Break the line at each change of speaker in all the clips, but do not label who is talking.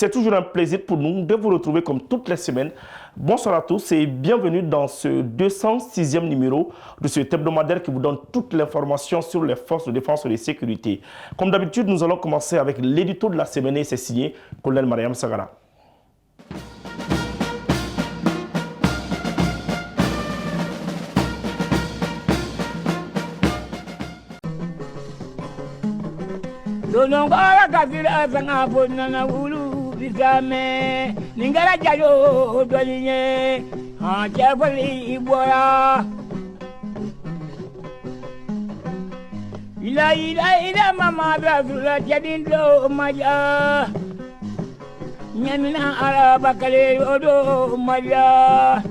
C'est toujours un plaisir pour nous de vous retrouver comme toutes les semaines. Bonsoir à tous et bienvenue dans ce 206e numéro de ce hebdomadaire qui vous donne toute l'information sur les forces de défense et de sécurité. Comme d'habitude, nous allons commencer avec l'édito de la semaine et c'est signé Colonel Mariam Sagara.
Donongora kafira sanga bonna na wulu bisame lingara jayo dolinye ha chafali ibora ila mama brazula jadindo maja nyamina araba kale odo maja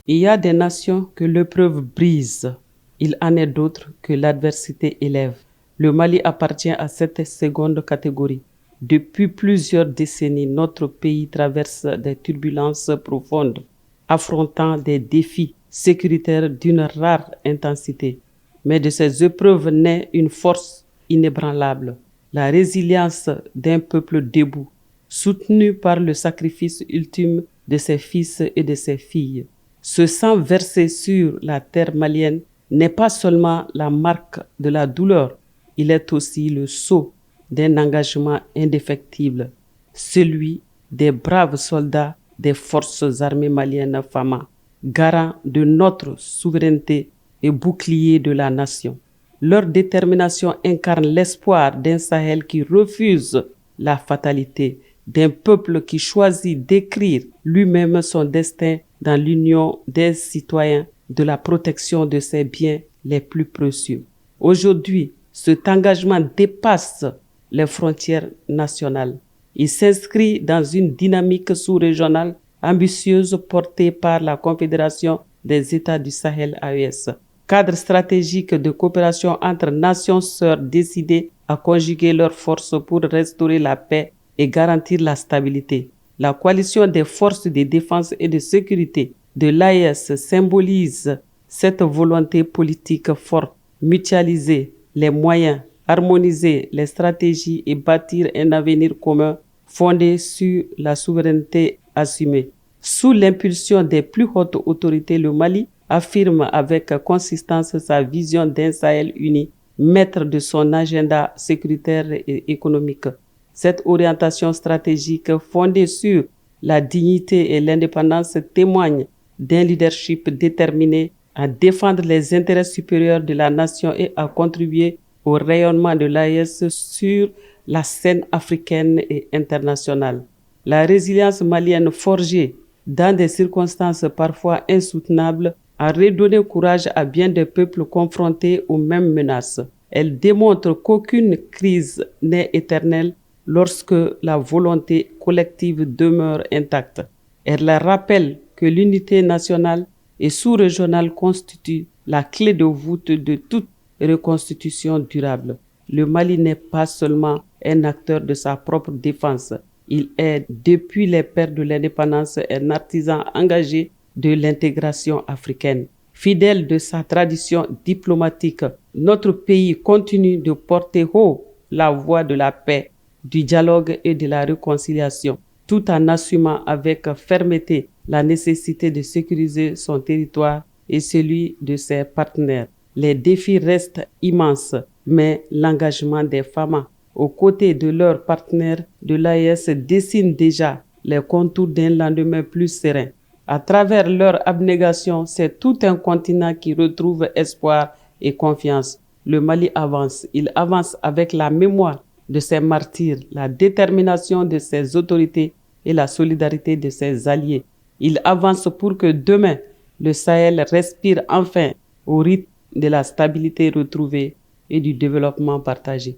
Il y a des nations que l'épreuve brise, il en est d'autres que l'adversité élève. Le Mali appartient à cette seconde catégorie. Depuis plusieurs décennies, notre pays traverse des turbulences profondes, affrontant des défis sécuritaires d'une rare intensité. Mais de ces épreuves naît une force inébranlable, la résilience d'un peuple debout, soutenu par le sacrifice ultime de ses fils et de ses filles. Ce sang versé sur la terre malienne n'est pas seulement la marque de la douleur, il est aussi le sceau d'un engagement indéfectible, celui des braves soldats des forces armées maliennes FAMA, garant de notre souveraineté et bouclier de la nation. Leur détermination incarne l'espoir d'un Sahel qui refuse la fatalité, d'un peuple qui choisit d'écrire lui-même son destin dans l'union des citoyens, de la protection de ses biens les plus précieux. Aujourd'hui, cet engagement dépasse les frontières nationales. Il s'inscrit dans une dynamique sous-régionale ambitieuse portée par la Confédération des États du Sahel AES. Cadre stratégique de coopération entre nations sœurs décidées à conjuguer leurs forces pour restaurer la paix et garantir la stabilité. La coalition des forces de défense et de sécurité de l'AES symbolise cette volonté politique forte, mutualiser les moyens, harmoniser les stratégies et bâtir un avenir commun fondé sur la souveraineté assumée. Sous l'impulsion des plus hautes autorités, le Mali affirme avec consistance sa vision d'un Sahel uni, maître de son agenda sécuritaire et économique. Cette orientation stratégique fondée sur la dignité et l'indépendance témoigne d'un leadership déterminé à défendre les intérêts supérieurs de la nation et à contribuer au rayonnement de l'AES sur la scène africaine et internationale. La résilience malienne forgée dans des circonstances parfois insoutenables a redonné courage à bien des peuples confrontés aux mêmes menaces. Elle démontre qu'aucune crise n'est éternelle lorsque la volonté collective demeure intacte. Elle rappelle que l'unité nationale et sous-régionale constitue la clé de voûte de toute reconstitution durable. Le Mali n'est pas seulement un acteur de sa propre défense, il est, depuis les pères de l'indépendance, un artisan engagé de l'intégration africaine. Fidèle de sa tradition diplomatique, notre pays continue de porter haut la voix de la paix, du dialogue et de la réconciliation, tout en assumant avec fermeté la nécessité de sécuriser son territoire et celui de ses partenaires. Les défis restent immenses, mais l'engagement des femmes aux côtés de leurs partenaires de l'AES dessine déjà les contours d'un lendemain plus serein. À travers leur abnégation, c'est tout un continent qui retrouve espoir et confiance. Le Mali avance. Il avance avec la mémoire de ses martyrs, la détermination de ses autorités et la solidarité de ses alliés. Il avance pour que demain, le Sahel respire enfin au rythme de la stabilité retrouvée et du développement partagé.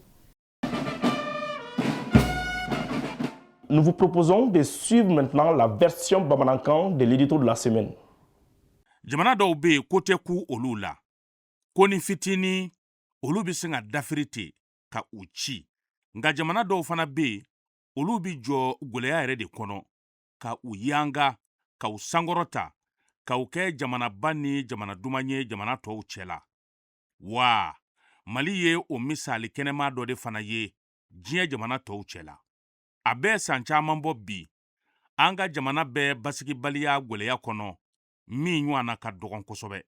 Nous vous proposons de suivre maintenant la version Bamanankan de l'édito de la semaine.
Jamana dɔw be yen ko tɛ ku olu la ko ni fitini olu bi sin ka dafiri ka u ci nka jamana dɔw fana be yen olu bi jɔ gwɛlɛya yɛrɛ de kɔnɔ ka u yanga ka u sankɔrɔta ka o kɛ jamanaba ni jamana duman ye jamana tɔw cɛla. Wa Mali ye o misali kɛnɛma dɔ de fana ye diɲɛ jamana tɔw cɛla. A bɛ san caman bɔ bi, an ka jamana bɛɛ basigibaliya gwɛlɛya kɔnɔ min ɲɔgɔnna ka dɔgɔn kosɛbɛ.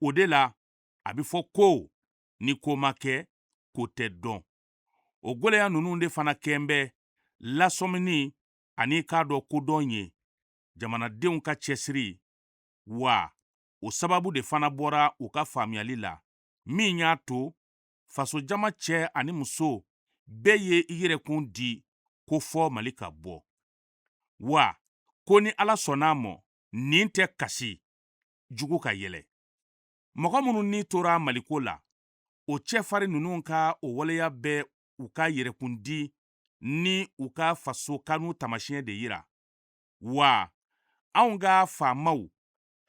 O de la, a bɛ fɔ ko ni ko ma kɛ, ko tɛ dɔn. O gwɛlɛya ninnu de fana kɛn bɛ lasɔmini ani k'a dɔn kodɔn ye jamanadenw ka cɛsiri, wa o sababu de fana bɔra u ka faamuyali la min y'a to fasojama cɛ ani muso bɛɛ ye i yɛrɛkun di ko fɔ Mali ka bɔ. Wa ko ni Ala sɔnn'a mɔ, nin tɛ kasi jugu ka yɛlɛ. Mɔgɔ minnu ni tora Maliko la, o cɛfarin ninnu ka o waleya bɛ u ka yɛrɛkun di ni u ka faso kanu tamasiyɛn de yira. Wa anw ka faamaw,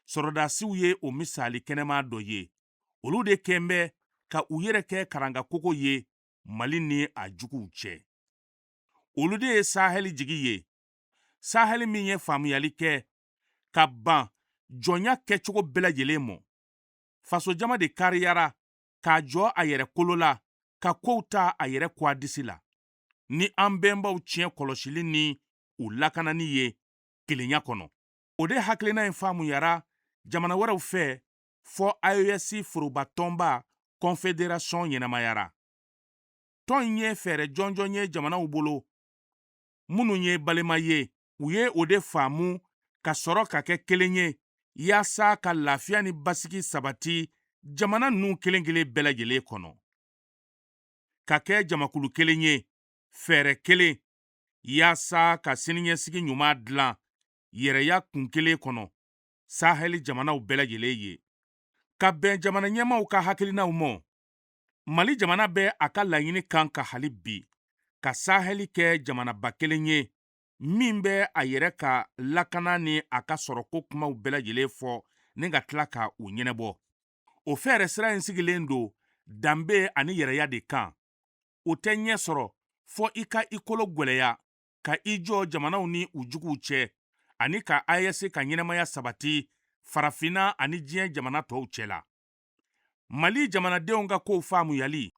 sɔrɔdasiw ye o misali kɛnɛma dɔ ye. Olu de kɛn bɛ ka u yɛrɛ kɛ karangakogo ye Mali ni a juguw cɛ. Olu de ye Sahɛli jigi ye. Sahɛli min ye faamuyali kɛ ka ban jɔnya kɛcogo bɛɛ lajɛlen mɔ. Fasojama de kariyara k'a jɔ a yɛrɛ kolo la, ka kow ta a yɛrɛ kɔ a disi la. Ni an bɛnbaw tiɲɛ kɔlɔsili ni u lakanani ye kelenya kɔnɔ. O de hakilina in faamuyara jamana wɛrɛw fɛ fɔ AES foroba tɔnba Confédération ɲɛnamayara. Tɔn ye fɛɛrɛ jɔnjɔn ye jamanaw bolo minnu ye balima ye. U ye o de faamu ka sɔrɔ ka kɛ kelen ye yaasa ka lafiya ni basigi sabati jamana ninnu kelen kelen bɛɛ lajɛlen kɔnɔ. Ka kɛ jamakulu kelen ye, fɛɛrɛ kelen, yaasa ka siniɲɛsigi ɲuman dilan yɛrɛya kun kelen kɔnɔ Sahɛli jamanaw bɛɛ lajɛlen ye. Ka bɛn jamana ɲɛmaw ka hakilinaw mɔ, Mali jamana bɛ a ka laɲini kan ka hali bi ka Sahɛli kɛ jamanaba kelen ye min bɛ a yɛrɛ ka lakana ni a ka sɔrɔko kumaw bɛɛ lajɛlen fɔ ni ka tila ka u ɲɛnɛbɔ. O fɛɛrɛ sira in sigilen don danbe ani yɛrɛya de kan. O tɛ ɲɛ sɔrɔ fɔ i ka i kolo gwɛlɛya ka i jɔ jamanaw ni u juguw cɛ ani ka AES ka ɲɛnɛmaya sabati farafinna ani diɲɛ jamana tɔw cɛla. Mali jamanadenw ka kow faamuyali,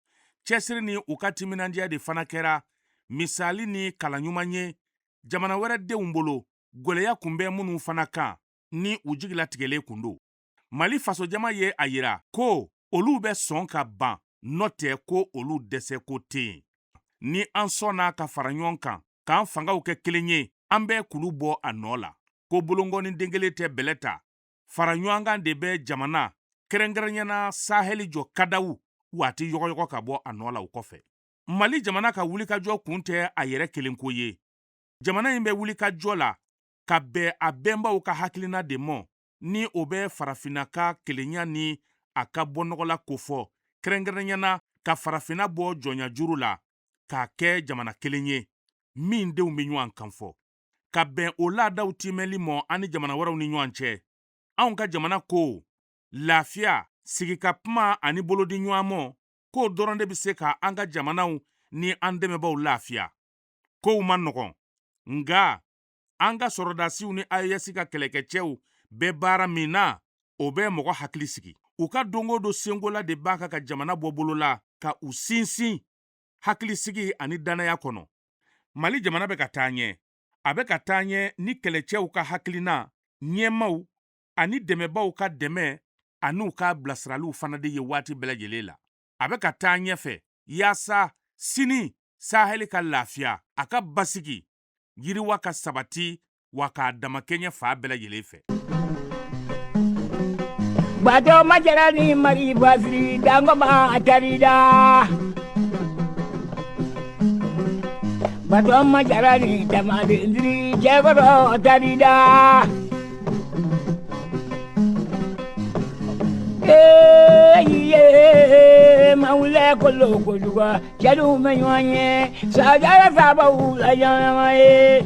cɛsiri ni u ka timinandiya de fana kɛra misali ni kalan ɲuman ye jamana wɛrɛ denw bolo gwɛlɛya kun bɛ minnu fana kan ni u jigilatigɛlen kun don. Mali fasojama ye a yira ko olu bɛ sɔn ka ban n'o tɛ ko olu dɛsɛ ko tɛ yen. Ni an sɔnna ka fara ɲɔgɔn kan k'an fangaw kɛ kelen ye, an bɛ kulu bɔ a nɔ la. Ko bolongɔni den kelen tɛ bɛlɛ ta. Fara ɲɔgɔn kan de bɛ jamana kɛrɛnkɛrɛnyana Sahɛli jɔ kadaw waati yɔgɔyɔgɔ ka bɔ a nɔ la o kɔfɛ. Mali jamana ka wulikajɔ kun tɛ a yɛrɛ kelen ko ye. Jamana in bɛ wulikajɔ la ka bɛn a bɛnbaw ka hakilina de mɔ ni o bɛ farafinna ka kelenya ni a ka bɔnɔgɔla ko fɔ, kɛrɛnkɛrɛnyana ka farafinna bɔ jɔnya juru la k'a kɛ jamana kelen ye min denw bɛ ɲɔgɔn kan fɔ. Ka bɛn o laadaw timɛli mɔ ani jamana wɛrɛw ni ɲɔgɔn cɛ. Anw ka jamana ko lafiya, sigika kuma ani bolodi ɲɔgɔn mɔ, k'o dɔrɔn de bɛ se ka an ka jamanaw ni an dɛmɛbaw lafiya. Kow ma nɔgɔn, nga an ka sɔrɔdasiw ni AES ka kɛlɛkɛcɛw bɛ baara min na, o bɛ mɔgɔ hakili sigi. U ka dongo don sengola de b'a ka jamana bɔ bolo la ka u sinsin hakilisigi ani danaya kɔnɔ. Mali jamana bɛ ka taa ɲɛ. A bɛ ka taa ɲɛ ni kɛlɛcɛw ka hakilina, ɲɛmaw ani dɛmɛbaw ka dɛmɛ an'u ka bilasiraliw fana de ye waati bɛɛ lajɛlen la. A bɛ ka taa ɲɛfɛ yaasa sini Sahɛli ka lafiya, a ka basigi, yiriwa ka sabati wa k'a damakɛɲɛ fa bɛɛ lajɛlen fɛ.
Bato majara ni mari basiri dangoma atarida. Bato majara ni tamade ndiri jeboro atarida. Maule kolo koduga chadu menyoanye sajara sabawu la yamaye.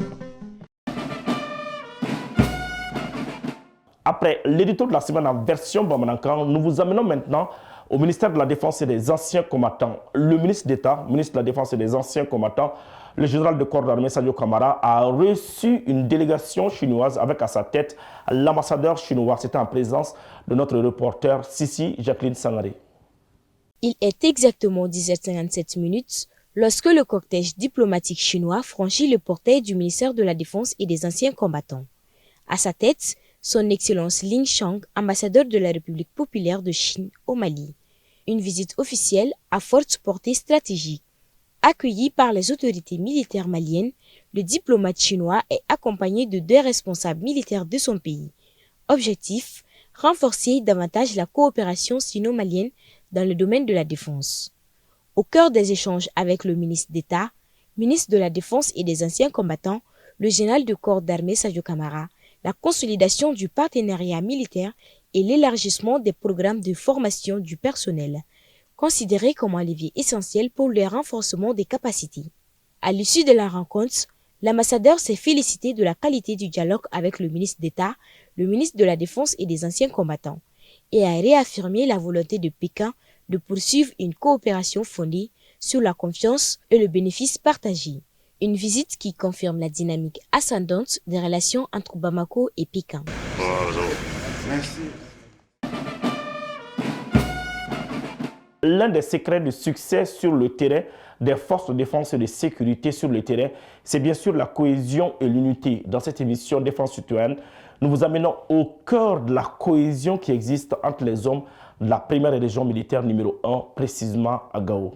Après l'édito de la semaine en version Bamanankan, nous vous amenons maintenant au ministère de la Défense et des anciens combattants. Le ministre d'État, ministre de la Défense et des anciens combattants, le général de corps d'armée Sadio Kamara a reçu une délégation chinoise avec à sa tête l'ambassadeur chinois. C'était en présence de notre reporter Sissi Jacqueline Sangaré.
Il est exactement 10h57 lorsque le cortège diplomatique chinois franchit le portail du ministère de la Défense et des anciens combattants. À sa tête, son Excellence Ling Shang, ambassadeur de la République populaire de Chine au Mali. Une visite officielle à forte portée stratégique. Accueilli par les autorités militaires maliennes, le diplomate chinois est accompagné de 2 responsables militaires de son pays. Objectif, renforcer davantage la coopération sino-malienne dans le domaine de la défense. Au cœur des échanges avec le ministre d'État, ministre de la Défense et des anciens combattants, le général de corps d'armée Sadio Kamara, la consolidation du partenariat militaire et l'élargissement des programmes de formation du personnel, considérés comme un levier essentiel pour le renforcement des capacités. À l'issue de la rencontre, l'ambassadeur s'est félicité de la qualité du dialogue avec le ministre d'État, le ministre de la Défense et des anciens combattants, et a réaffirmé la volonté de Pékin de poursuivre une coopération fondée sur la confiance et le bénéfice partagé. Une visite qui confirme la dynamique ascendante des relations entre Bamako et Pékin.
Merci. L'un des secrets de succès sur le terrain des forces de défense et de sécurité sur le terrain, c'est bien sûr la cohésion et l'unité. Dans cette émission Défense citoyenne, nous vous amenons au cœur de la cohésion qui existe entre les hommes de la première région militaire numéro 1, précisément à Gao.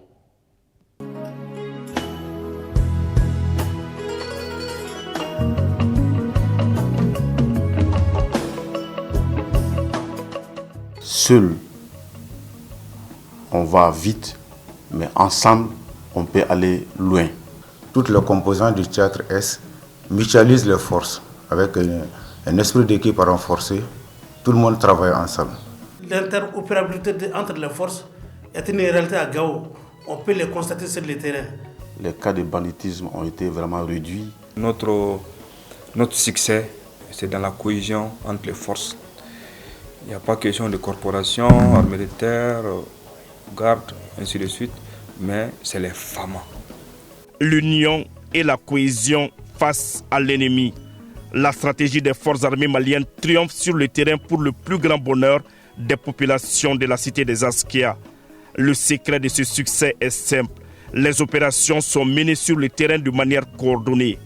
Seul, on va vite, mais ensemble, on peut aller loin.
Toutes les composantes du théâtre S mutualisent les forces avec un esprit d'équipe renforcé. Tout le monde travaille ensemble.
L'interopérabilité entre les forces est une réalité à Gao. On peut les constater sur le terrain.
Les cas de banditisme ont été vraiment réduits.
Notre succès, c'est dans la cohésion entre les forces. Il n'y a pas question de corporation, armée de terre, garde, ainsi de suite, mais c'est les femmes.
L'union et la cohésion face à l'ennemi. La stratégie des forces armées maliennes triomphe sur le terrain pour le plus grand bonheur des populations de la cité des Askia. Le secret de ce succès est simple. Les opérations sont menées sur le terrain de manière coordonnée.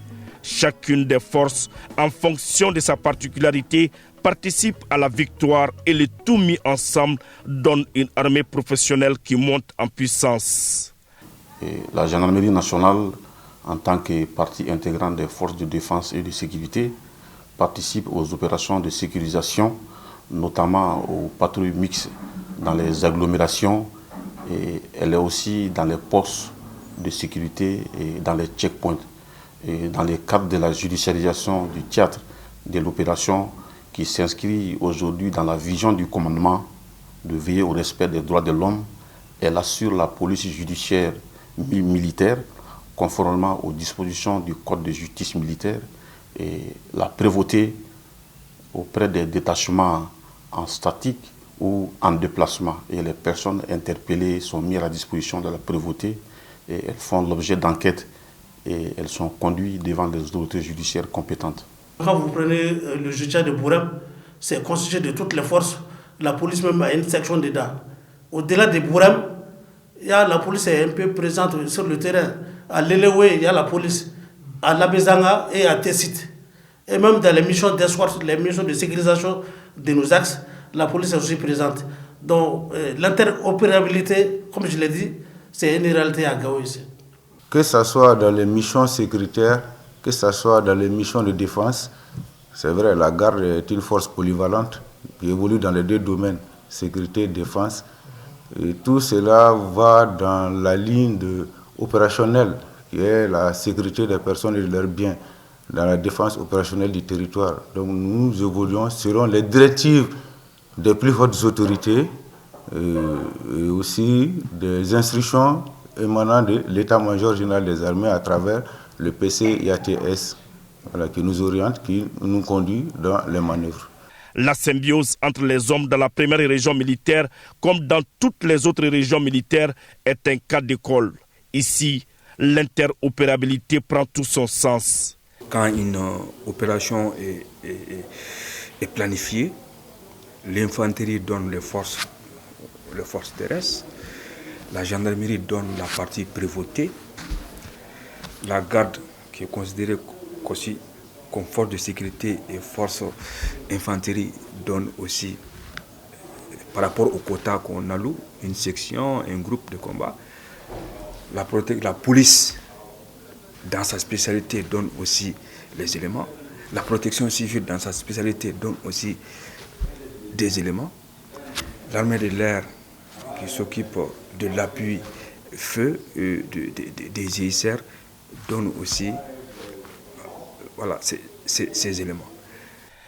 Chacune des forces, en fonction de sa particularité, participe à la victoire et le tout mis ensemble donne une armée professionnelle qui monte en puissance.
Et la gendarmerie nationale, en tant que partie intégrante des forces de défense et de sécurité, participe aux opérations de sécurisation, notamment aux patrouilles mixtes dans les agglomérations, et elle est aussi dans les postes de sécurité et dans les checkpoints. Et dans le cadre de la judiciarisation du théâtre de l'opération qui s'inscrit aujourd'hui dans la vision du commandement de veiller au respect des droits de l'homme, elle assure la police judiciaire militaire conformément aux dispositions du Code de justice militaire et la prévôté auprès des détachements en statique ou en déplacement. Et les personnes interpellées sont mises à la disposition de la prévôté et elles font l'objet d'enquêtes et elles sont conduites devant les autorités judiciaires compétentes.
Quand vous prenez le judicat de Bourem, c'est constitué de toutes les forces. La police même a une section dedans. Au-delà de Bourem, la police est un peu présente sur le terrain. À Lelewe, il y a la police. À Labezanga et à Tessit. Et même dans les missions d'escort, les missions de sécurisation de nos axes, la police est aussi présente. Donc l'interopérabilité, comme je l'ai dit, c'est une réalité à Gao ici.
Que ce soit dans les missions sécuritaires, que ce soit dans les missions de défense, c'est vrai, la garde est une force polyvalente qui évolue dans les deux domaines, sécurité et défense. Et tout cela va dans la ligne opérationnelle, qui est la sécurité des personnes et de leurs biens, dans la défense opérationnelle du territoire. Donc nous évoluons selon les directives des plus hautes autorités et aussi des instructions émanant de l'état-major général des armées à travers le PC IATS qui nous oriente, qui nous conduit dans les manœuvres.
La symbiose entre les hommes dans la première région militaire, comme dans toutes les autres régions militaires, est un cas d'école. Ici, l'interopérabilité prend tout son sens.
Quand une opération est planifiée, l'infanterie donne les forces terrestres, la gendarmerie donne la partie prévôtée, la garde qui est considérée aussi comme force de sécurité et force infanterie donne aussi, par rapport au quota qu'on alloue, une section, un groupe de combat. La police, dans sa spécialité, donne aussi les éléments. La protection civile, dans sa spécialité, donne aussi des éléments. L'armée de l'air, qui s'occupe de l'appui feu des ISR, donne aussi ces éléments.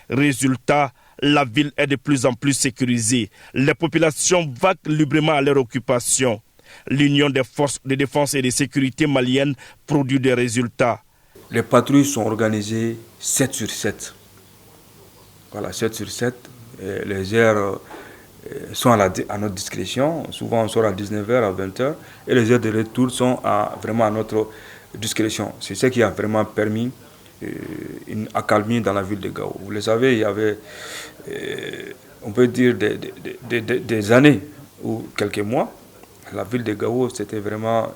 Résultat, la ville est de plus en plus sécurisée. Les populations vaquent librement à leur occupation. L'Union des forces de défense et de sécurité maliennes produit des résultats.
Les patrouilles sont organisées 7 sur 7. 7 sur 7. Les heures sont à notre discrétion. Souvent, on sort à 19h, à 20h. Et les heures de retour sont vraiment à notre discrétion. C'est ce qui a vraiment permis une accalmie dans la ville de Gao. Vous le savez, il y avait, on peut dire, des années ou quelques mois. La ville de Gao, c'était vraiment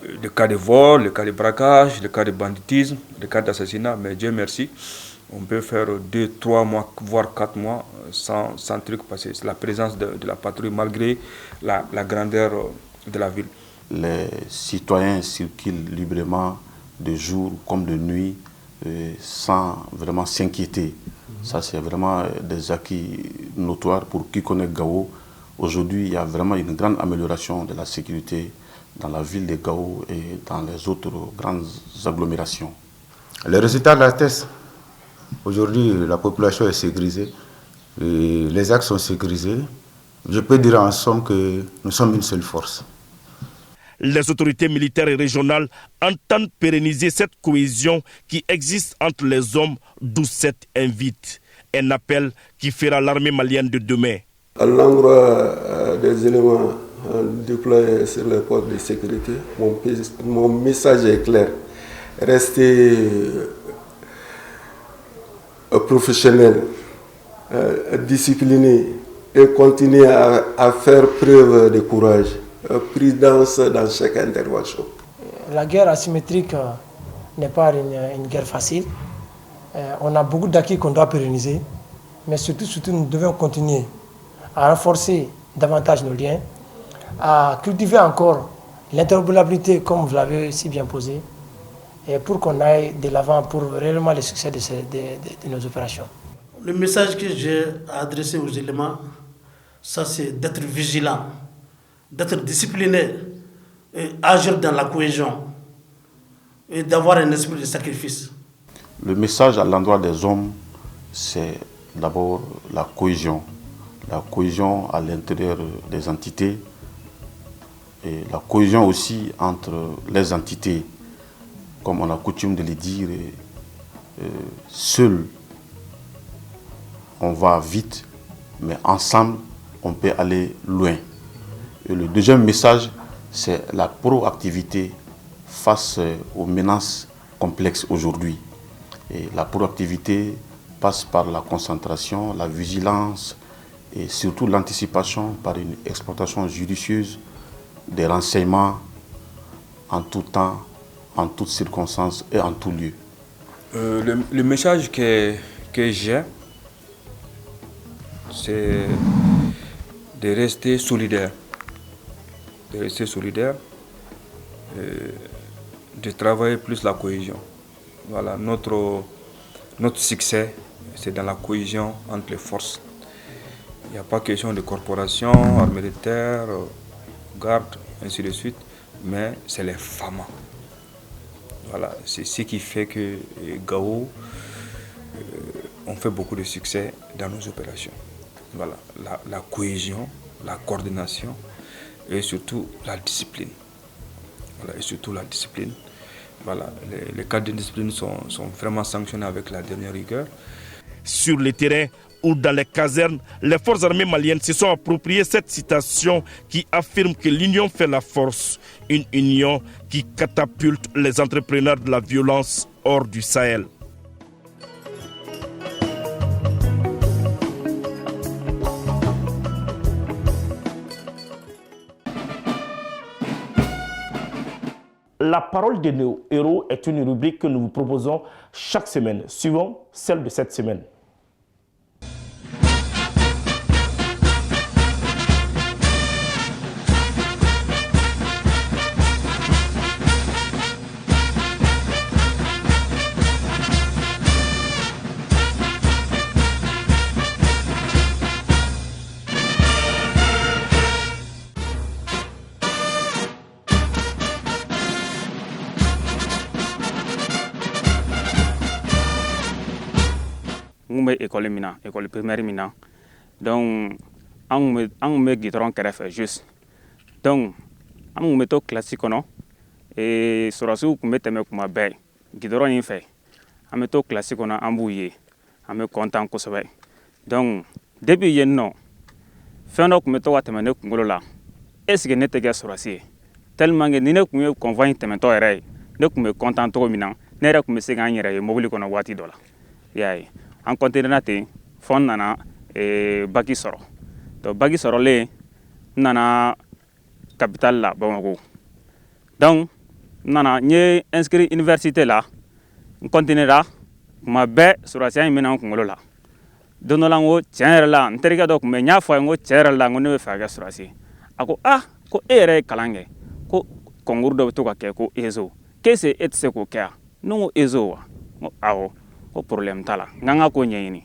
le cas de vol, le cas de braquage, le cas de banditisme, le cas d'assassinat. Mais Dieu merci, on peut faire 2, 3 mois, voire 4 mois sans truc passer. C'est la présence de la patrouille malgré la grandeur de la ville.
Les citoyens circulent librement de jour comme de nuit sans vraiment s'inquiéter. Ça, c'est vraiment des acquis notoires pour qui connaît Gao. Aujourd'hui, il y a vraiment une grande amélioration de la sécurité dans la ville de Gao et dans les autres grandes agglomérations.
Les résultats l'attestent. Aujourd'hui, la population est sécurisée, et les axes sont sécurisés. Je peux dire en somme que nous sommes une seule force.
Les autorités militaires et régionales entendent pérenniser cette cohésion qui existe entre les hommes, d'où cette invite. Un appel qui fera l'armée malienne de demain.
À l'endroit des éléments déployés sur les postes de sécurité, mon message est clair. Restez professionnels, disciplinés et continuez à faire preuve de courage, prudence dans chaque intervention.
La guerre asymétrique n'est pas une guerre facile. On a beaucoup d'acquis qu'on doit pérenniser, mais surtout nous devons continuer à renforcer davantage nos liens, à cultiver encore l'interopérabilité comme vous l'avez si bien posé, et pour qu'on aille de l'avant pour réellement le succès de nos opérations.
Le message que j'ai adressé aux éléments, ça c'est d'être vigilant, d'être discipliné, et agir dans la cohésion et d'avoir un esprit de sacrifice.
Le message à l'endroit des hommes, c'est d'abord la cohésion à l'intérieur des entités et la cohésion aussi entre les entités. Comme on a coutume de le dire, seul on va vite, mais ensemble on peut aller loin. Et le deuxième message, c'est la proactivité face aux menaces complexes aujourd'hui. Et la proactivité passe par la concentration, la vigilance et surtout l'anticipation par une exploitation judicieuse des renseignements en tout temps, en toutes circonstances et en tout lieu.
Le message que j'ai, c'est de rester solidaire. De travailler plus la cohésion. Voilà, notre succès, c'est dans la cohésion entre les forces. Il n'y a pas question de corporation, armée de terre, garde, ainsi de suite, mais c'est les FAMA. Voilà, c'est ce qui fait que Gao, on fait beaucoup de succès dans nos opérations. Voilà, la cohésion, la coordination et surtout la discipline. Voilà, et surtout la discipline. Voilà, les cas de discipline sont vraiment sanctionnés avec la dernière rigueur.
Sur le terrain ou dans les casernes, les forces armées maliennes se sont appropriées cette citation qui affirme que l'union fait la force, une union qui catapulte les entrepreneurs de la violence hors du Sahel. La parole de nos héros est une rubrique que nous vous proposons chaque semaine, suivant celle de cette semaine.
école primaire mina donc an me gitron kɛrɛfɛ juste donc an me to classe kɔnɔ sɔrɔsiw kun bɛ tɛmɛ kuma bɛɛ gitron in fɛ an bɛ to classe kɔnɔ an b'u ye an bɛ content kosɛbɛ donc depuis yen nɔ fɛn dɔ kun bɛ to ka tɛmɛ ne kunkolo la est-ce que ne tɛ kɛ sɔrɔsi ye tellement que ni ne kun ye convoi in tɛmɛtɔ yɛrɛ ye ne kun bɛ content cogo min na ne yɛrɛ kun bɛ se k'an yɛrɛ ye mobili kɔnɔ waati dɔ la i y'a ye an continuera ten fɔ n nana baki sɔrɔ donc baki sɔrɔlen n nana capitale la Bamako donc n ye inscrit université la n continuera kuma bɛɛ sɔrɔsiya in bɛna n kunkolo la don dɔ la n ko tiɲɛ yɛrɛ la n terikɛ dɔ kun bɛ n y'a fɔ a ye n ko tiɲɛ yɛrɛ la n ko ne bɛ fɛ ka kɛ sɔrɔsi ye a ko ko e yɛrɛ ye kalan kɛ ko concours dɔ bɛ to ka kɛ ko ESO qu'est-ce que e tɛ se k'o kɛ a ne ko ESO wa n ko awɔ ko problème t'a la n kan ka ko ɲɛɲini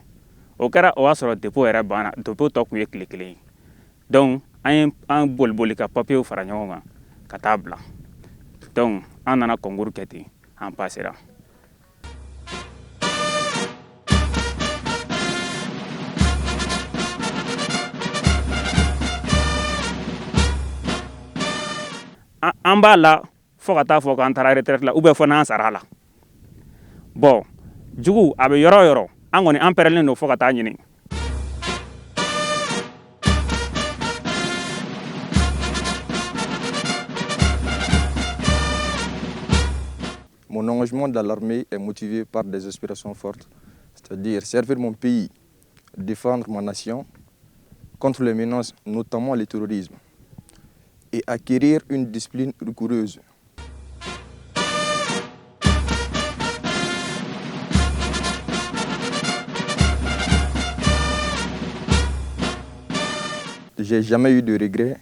o kɛra o y'a sɔrɔ dépôt yɛrɛ banna dépôt tɔ kun ye tile kelen ye donc an boli ka papier fara ɲɔgɔn kan ka taa bila donc an nana concours kɛ ten an passera. An b'a la fo ka taa fɔ k'an taara retraite la ou bien fo n'an sara la bon jugu a bɛ yɔrɔ o yɔrɔ an kɔni an pɛrɛlen don fo ka taa ɲini.
Mon engagement dans l'armée est motivé par des aspirations fortes, c'est-à-dire servir mon pays, défendre ma nation contre les menaces, notamment le terrorisme, et acquérir une discipline rigoureuse. J'ai jamais eu de regrets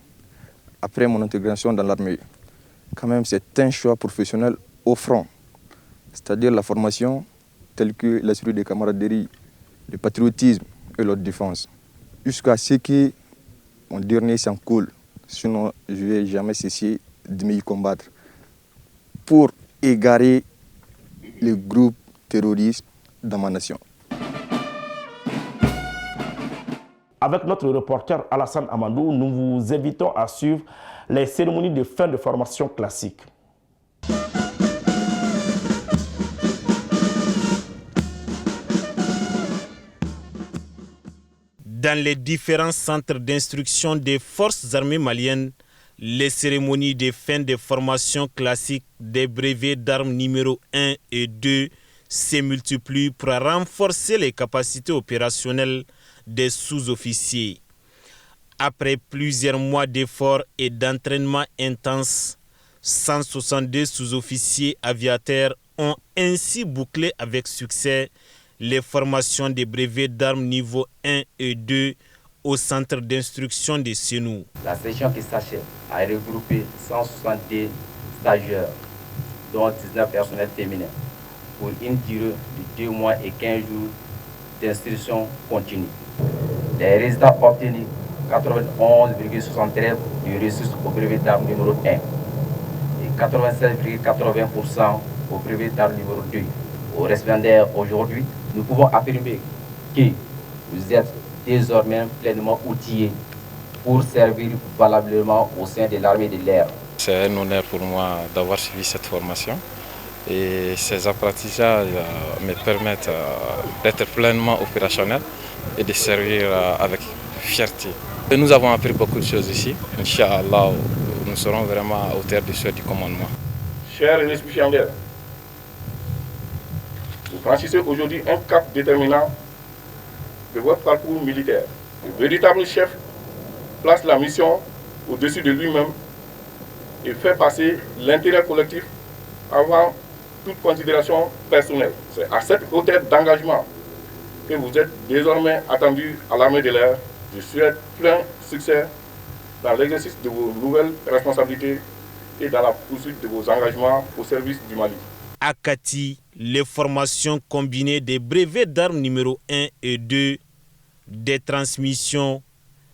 après mon intégration dans l'armée. Quand même, c'est un choix professionnel offrant, c'est-à-dire la formation telle que l'esprit de camaraderie, le patriotisme et la défense, jusqu'à ce que mon dernier sang coule. Sinon, je ne vais jamais cesser de m'y combattre pour égarer les groupes terroristes dans ma nation.
Avec notre reporter Alassane Amadou, nous vous invitons à suivre les cérémonies de fin de formation classique. Dans les différents centres d'instruction des forces armées maliennes, les cérémonies de fin de formation classique des brevets d'armes numéro 1 et 2 se multiplient pour renforcer les capacités opérationnelles des sous-officiers. Après plusieurs mois d'efforts et d'entraînement intenses, 162 sous-officiers aviateurs ont ainsi bouclé avec succès les formations des brevets d'armes niveau 1 et 2 au centre d'instruction de Sénou.
La section qui s'achève a regroupé 162 stagiaires, dont 19 personnels féminins, pour une durée de 2 mois et 15 jours d'instruction continue. Les résultats obtenus, 91,73% de ressources au brevet d'armes numéro 1 et 87,80% au brevet d'armes numéro 2. Au récipiendaire aujourd'hui, nous pouvons affirmer que vous êtes désormais pleinement outillés pour servir valablement au sein de l'armée de l'air.
C'est un honneur pour moi d'avoir suivi cette formation Et ces apprentissages me permettent d'être pleinement opérationnel et de servir avec fierté. Et nous avons appris beaucoup de choses ici. Inch'Allah, nous serons vraiment à hauteur du souhait du commandement.
Cher Enes Bichanguer, vous franchissez aujourd'hui un cap déterminant de votre parcours militaire. Le véritable chef place la mission au-dessus de lui-même et fait passer l'intérêt collectif avant toute considération personnelle. C'est à cette hauteur d'engagement que vous êtes désormais attendu à l'armée de l'air. Je souhaite plein succès dans l'exercice de vos nouvelles responsabilités et dans la poursuite de vos engagements au service du Mali.
À Kati, les formations combinées des brevets d'armes numéro 1 et 2, des transmissions,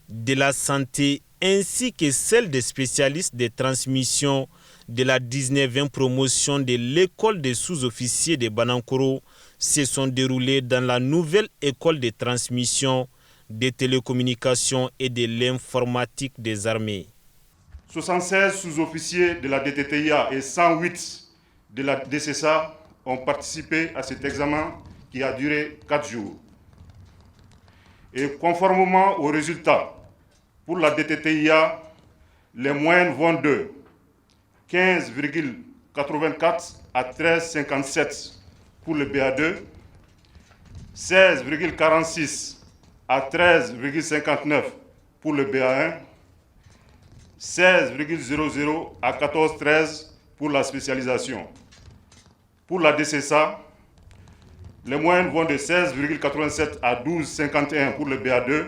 de la santé ainsi que celles des spécialistes des transmissions de la 19e promotion de l'école des sous-officiers de Banankoro se sont déroulées dans la nouvelle école de transmission, des télécommunications et de l'informatique des armées.
76 sous-officiers de la DTTIA et 108 de la DCSA ont participé à cet examen qui a duré 4 jours. Et conformément aux résultats, pour la DTTIA, les moyennes vont de 15,84 à 13,57 pour le BA2, 16,46 à 13,59 pour le BA1, 16,00 à 14,13 pour la spécialisation. Pour la DCSA, les moyennes vont de 16,87 à 12,51 pour le BA2,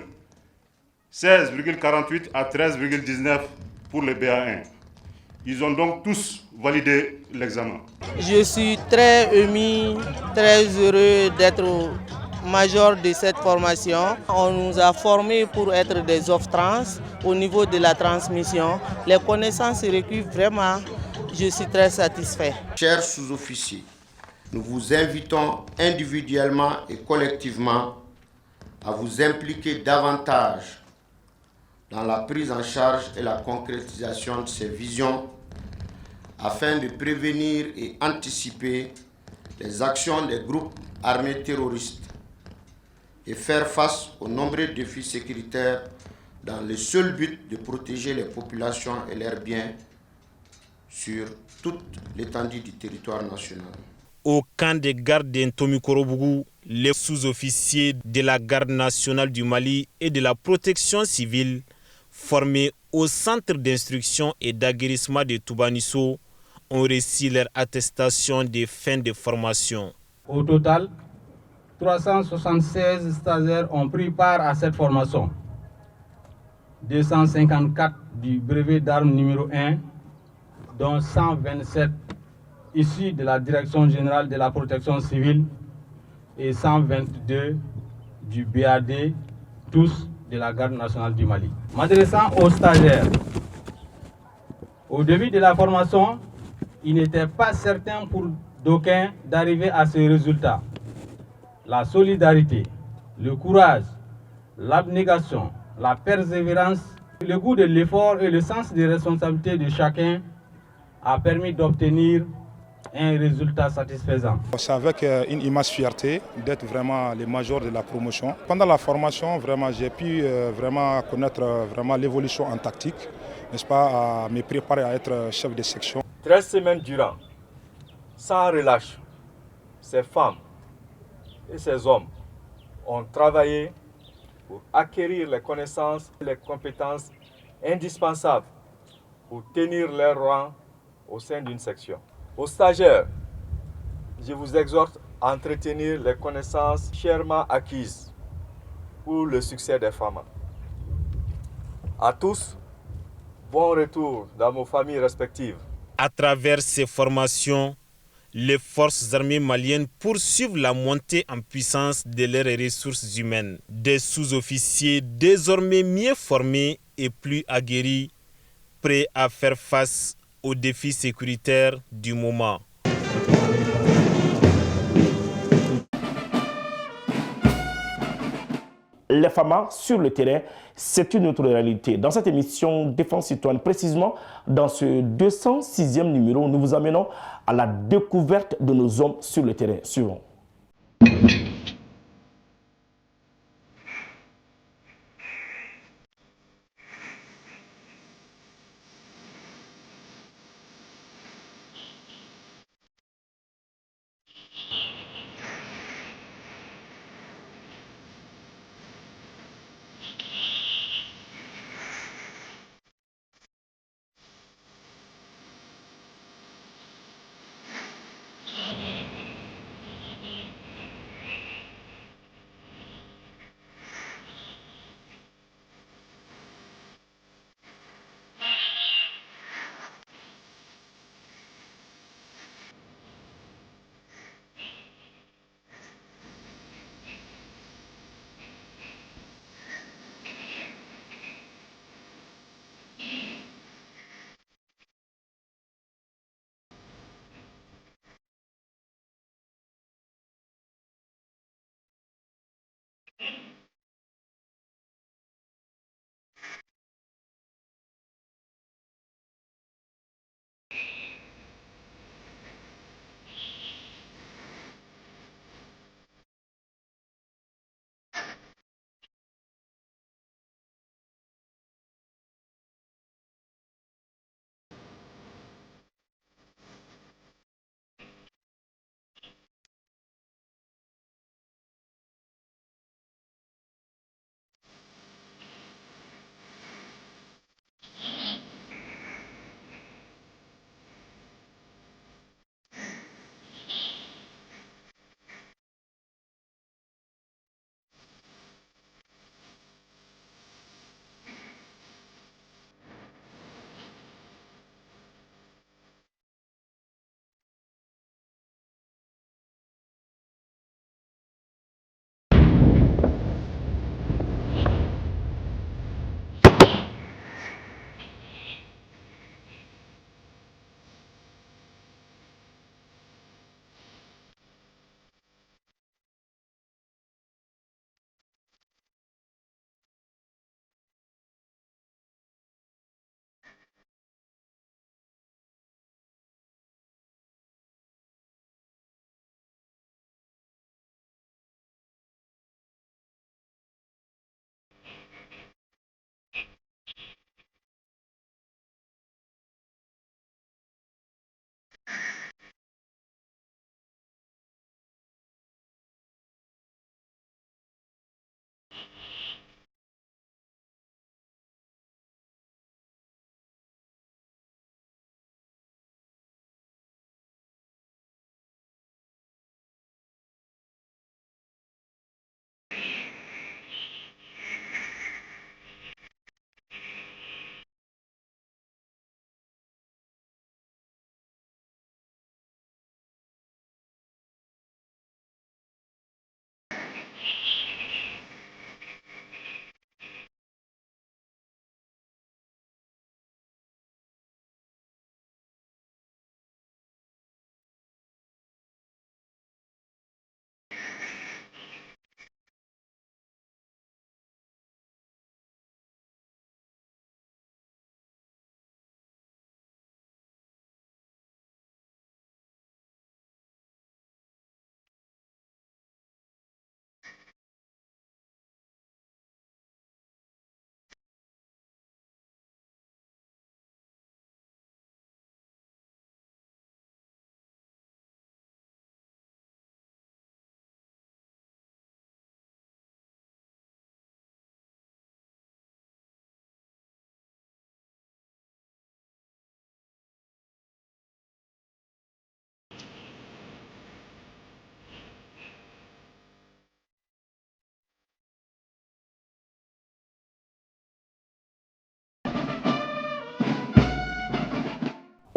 16,48 à 13,19 pour le BA1. Ils ont donc tous validé l'examen.
Je suis très ému, très heureux d'être major de cette formation. On nous a formés pour être des off-trans au niveau de la transmission. Les connaissances recueillies, vraiment, je suis très satisfait.
Chers sous-officiers, nous vous invitons individuellement et collectivement à vous impliquer davantage dans la prise en charge et la concrétisation de ces visions afin de prévenir et anticiper les actions des groupes armés terroristes et faire face aux nombreux défis sécuritaires dans le seul but de protéger les populations et leurs biens sur toute l'étendue du territoire national.
Au camp de garde d'Ntomikorobougou, les sous-officiers de la garde nationale du Mali et de la protection civile formés au centre d'instruction et d'aguerrissement de Toubanisso ont reçu leur attestation de fin de formation.
Au total, 376 stagiaires ont pris part à cette formation. 254 du brevet d'armes numéro 1, dont 127 issus de la Direction générale de la protection civile et 122 du BAD, tous de la Garde nationale du Mali. M'adressant aux stagiaires, au début de la formation, il n'était pas certain pour d'aucuns d'arriver à ce résultat. La solidarité, le courage, l'abnégation, la persévérance, le goût de l'effort et le sens de responsabilité de chacun a permis d'obtenir un résultat satisfaisant.
C'est avec une immense fierté d'être vraiment le major de la promotion. Pendant la formation, vraiment, j'ai pu vraiment connaître vraiment l'évolution en tactique, n'est-ce pas, à me préparer à être chef de section.
13 semaines durant, sans relâche, ces femmes et ces hommes ont travaillé pour acquérir les connaissances et les compétences indispensables pour tenir leur rang au sein d'une section. Aux stagiaires, je vous exhorte à entretenir les connaissances chèrement acquises pour le succès des femmes. À tous, bon retour dans vos familles respectives.
À travers ces formations, les forces armées maliennes poursuivent la montée en puissance de leurs ressources humaines. Des sous-officiers désormais mieux formés et plus aguerris, prêts à faire face aux défis sécuritaires du moment.
Les FAMA sur le terrain, c'est une autre réalité. Dans cette émission Défense citoyenne, précisément dans ce 206e numéro, nous vous amenons à la découverte de nos hommes sur le terrain. Suivons.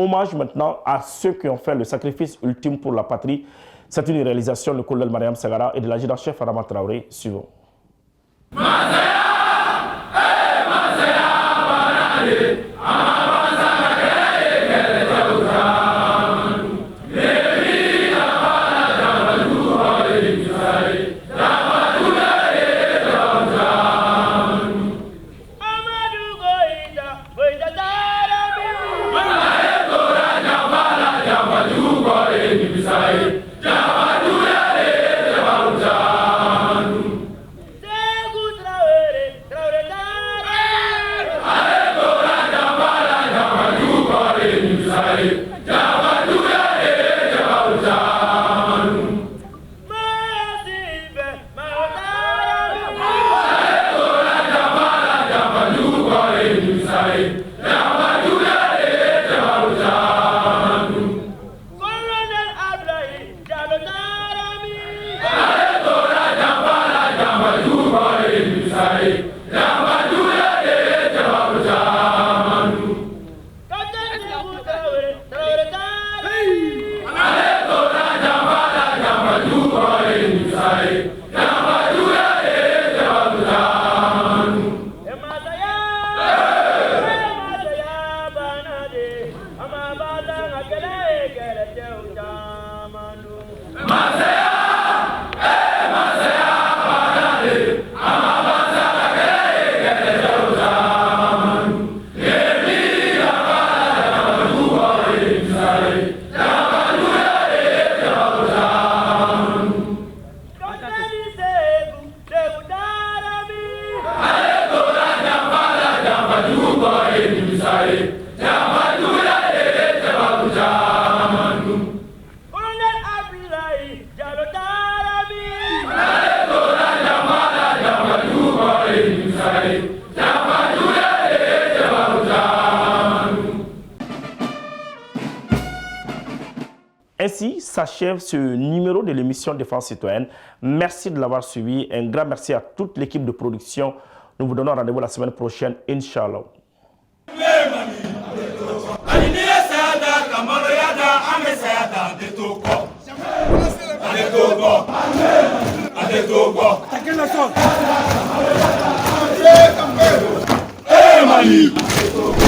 Hommage maintenant à ceux qui ont fait le sacrifice ultime pour la patrie. C'est une réalisation du colonel Mariam Sagara et de l'adjudant-chef Adama Traoré. Suivons.
Go!
Ainsi s'achève ce numéro de l'émission Défense citoyenne. Merci de l'avoir suivi. Un grand merci à toute l'équipe de production. Nous vous donnons rendez-vous la semaine prochaine, Inch'Allah.
Mali.